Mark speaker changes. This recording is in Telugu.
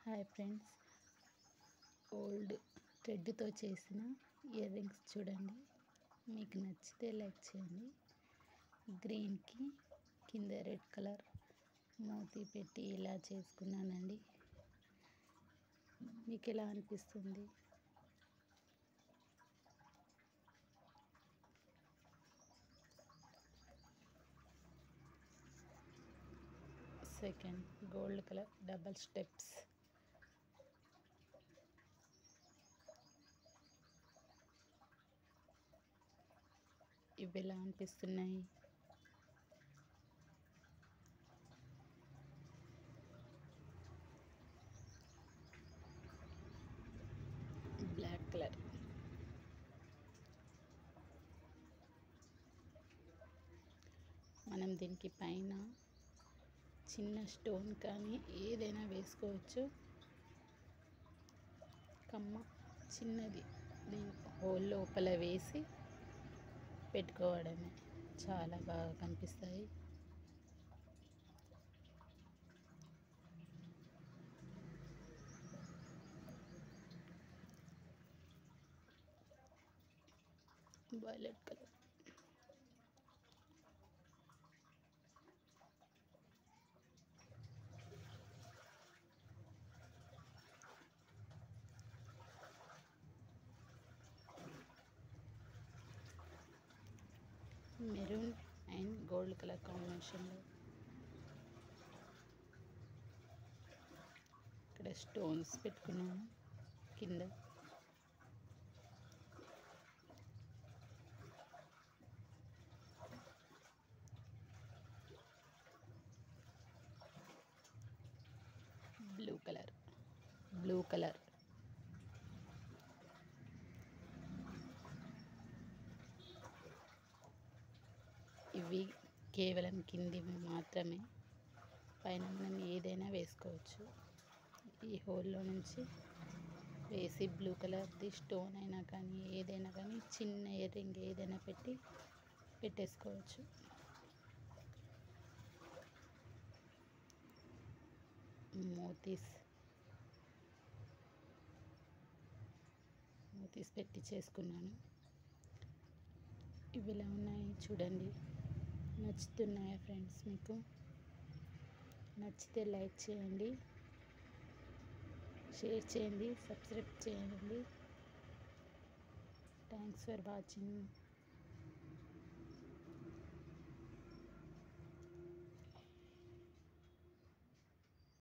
Speaker 1: హాయ్ ఫ్రెండ్స్, ఓల్డ్ థ్రెడ్తో చేసిన ఇయర్ రింగ్స్ చూడండి. మీకు నచ్చితే లైక్ చేయండి. గ్రీన్కి కింద రెడ్ కలర్ మోతీ పెట్టి ఇలా చేసుకున్నానండి. మీకు ఎలా అనిపిస్తుంది? Second gold colour double steps. ఇవి ఎలా అనిపిస్తున్నాయి? Black colour. మనం దీనికి పైన చిన్న స్టోన్ కానీ ఏదైనా వేసుకోవచ్చు. కమ్మ చిన్నది దీని హోల్ లోపల వేసి పెట్టుకోవడమే. చాలా బాగా కనిపిస్తాయి. Violet colour. Maroon and gold colour కాంబినేషన్లో ఇక్కడ స్టోన్స్ పెట్టుకున్నాను కింద. Blue colour. ఇవి కేవలం కిందివి మాత్రమే. పైన మనం ఏదైనా వేసుకోవచ్చు. ఈ హోల్లో నుంచి వేసి బ్లూ కలర్ది స్టోన్ అయినా కానీ ఏదైనా కానీ చిన్న ఇయర్ రింగ్ ఏదైనా పెట్టేసుకోవచ్చు. మోతీస్ పెట్టి చేసుకున్నాను. ఇవి ఇలా ఉన్నాయి చూడండి. నచ్చుతున్నాయా ఫ్రెండ్స్? మీకు నచ్చితే లైక్ చేయండి, షేర్ చేయండి, సబ్స్క్రైబ్ చేయండి. Thanks for watching.